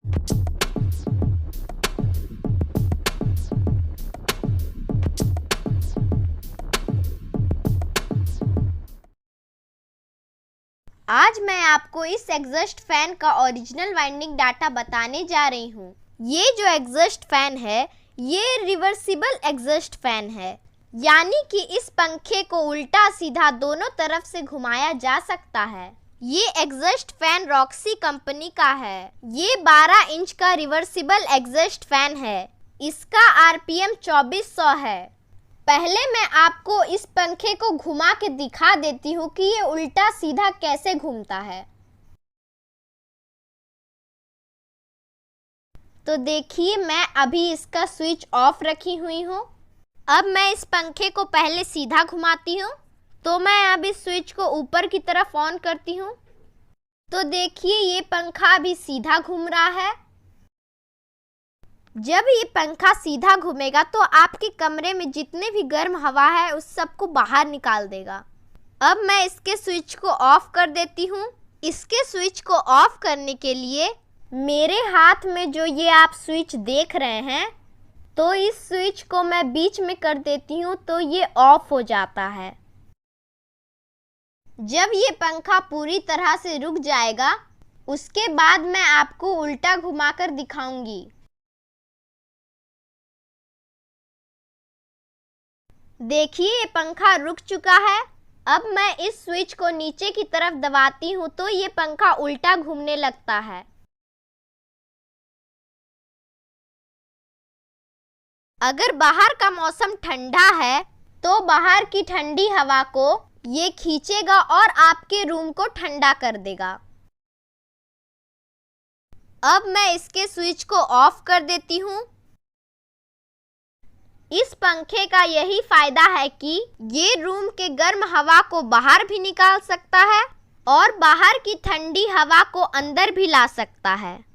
आज मैं आपको इस एग्जॉस्ट फैन का ओरिजिनल वाइंडिंग डाटा बताने जा रही हूँ। ये जो एग्जॉस्ट फैन है ये रिवर्सिबल एग्जॉस्ट फैन है, यानी कि इस पंखे को उल्टा सीधा दोनों तरफ से घुमाया जा सकता है। ये एग्जॉस्ट फैन रॉक्सी कंपनी का है। ये 12 इंच का रिवर्सिबल एग्जॉस्ट फैन है। इसका आरपीएम 2400 है। पहले मैं आपको इस पंखे को घुमा के दिखा देती हूँ कि ये उल्टा सीधा कैसे घूमता है। तो देखिए, मैं अभी इसका स्विच ऑफ रखी हुई हूँ। अब मैं इस पंखे को पहले सीधा घुमाती हूँ, तो मैं अब इस स्विच को ऊपर की तरफ ऑन करती हूँ। तो देखिए, ये पंखा अभी सीधा घूम रहा है। जब ये पंखा सीधा घूमेगा तो आपके कमरे में जितने भी गर्म हवा है उस सबको बाहर निकाल देगा। अब मैं इसके स्विच को ऑफ कर देती हूँ। इसके स्विच को ऑफ करने के लिए मेरे हाथ में जो ये आप स्विच देख रहे हैं, तो इस स्विच को मैं बीच में कर देती हूँ तो ये ऑफ हो जाता है। जब ये पंखा पूरी तरह से रुक जाएगा उसके बाद मैं आपको उल्टा घुमाकर दिखाऊंगी। देखिए, ये पंखा रुक चुका है। अब मैं इस स्विच को नीचे की तरफ दबाती हूँ तो ये पंखा उल्टा घूमने लगता है। अगर बाहर का मौसम ठंडा है तो बाहर की ठंडी हवा को ये खींचेगा और आपके रूम को ठंडा कर देगा। अब मैं इसके स्विच को ऑफ कर देती हूँ। इस पंखे का यही फायदा है कि ये रूम के गर्म हवा को बाहर भी निकाल सकता है और बाहर की ठंडी हवा को अंदर भी ला सकता है।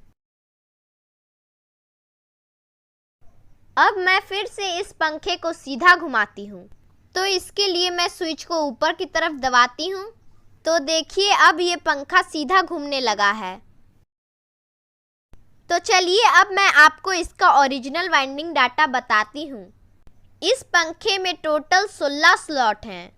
अब मैं फिर से इस पंखे को सीधा घुमाती हूँ, तो इसके लिए मैं स्विच को ऊपर की तरफ दबाती हूँ। तो देखिए, अब ये पंखा सीधा घूमने लगा है। तो चलिए, अब मैं आपको इसका ओरिजिनल वाइंडिंग डाटा बताती हूँ। इस पंखे में टोटल 16 स्लॉट हैं।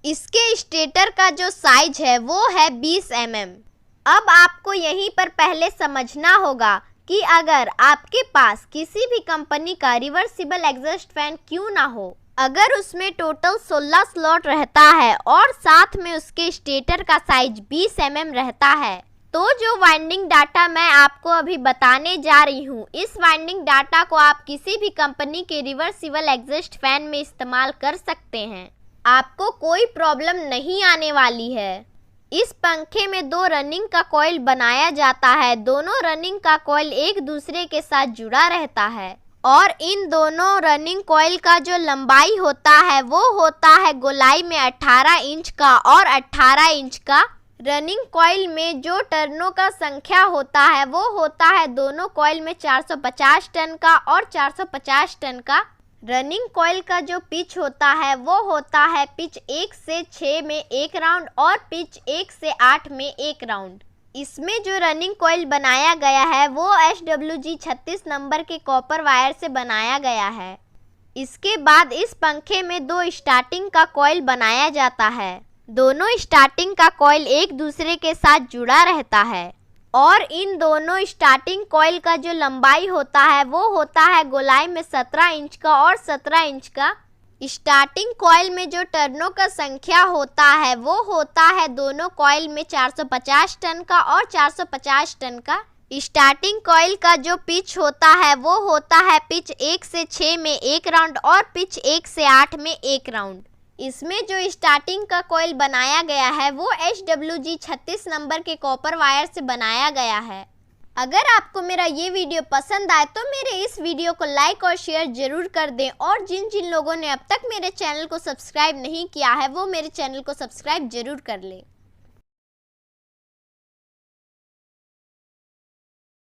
इसके स्टेटर का जो साइज है वो है 20 mm। अब आपको यहीं पर पहले समझना होगा कि अगर आपके पास किसी भी कंपनी का रिवर्सिबल एग्जॉस्ट फैन क्यों ना हो, अगर उसमें टोटल 16 स्लॉट रहता है और साथ में उसके स्टेटर का साइज 20 mm रहता है, तो जो वाइंडिंग डाटा मैं आपको अभी बताने जा रही हूँ, इस वाइंडिंग डाटा को आप किसी भी कंपनी के रिवर्सिबल एग्जॉस्ट फैन में इस्तेमाल कर सकते हैं। आपको कोई प्रॉब्लम नहीं आने वाली है। इस पंखे में 2 रनिंग का कॉइल बनाया जाता है। दोनों रनिंग का कॉइल एक दूसरे के साथ जुड़ा रहता है और इन दोनों रनिंग कॉइल का जो लंबाई होता है वो होता है गोलाई में 18 इंच का और 18 इंच का। रनिंग कॉइल में जो टर्नों का संख्या होता है वो होता है दोनों कॉइल में 450 टन का और 450 टन का। रनिंग कॉइल का जो पिच होता है वो होता है पिच 1 से 6 में 1 राउंड और पिच 1 से 8 में 1 राउंड। इसमें जो रनिंग कॉइल बनाया गया है वो HWG 36 नंबर के कॉपर वायर से बनाया गया है। इसके बाद इस पंखे में 2 स्टार्टिंग का कॉइल बनाया जाता है। दोनों स्टार्टिंग का कॉइल एक दूसरे के साथ जुड़ा रहता है और इन दोनों स्टार्टिंग कॉइल का जो लंबाई होता है वो होता है गोलाई में 17 इंच का और 17 इंच का। स्टार्टिंग कॉइल में जो टर्नों का संख्या होता है वो होता है दोनों कॉइल में 450 टन का और 450 टन का। स्टार्टिंग कॉइल का जो पिच होता है वो होता है पिच 1 से 6 में 1 राउंड और पिच 1 से 8 में 1 राउंड। इसमें जो स्टार्टिंग का कॉइल बनाया गया है वो HWG 36 नंबर के कॉपर वायर से बनाया गया है। अगर आपको मेरा ये वीडियो पसंद आए तो मेरे इस वीडियो को लाइक और शेयर जरूर कर दें और जिन जिन लोगों ने अब तक मेरे चैनल को सब्सक्राइब नहीं किया है वो मेरे चैनल को सब्सक्राइब जरूर कर लें।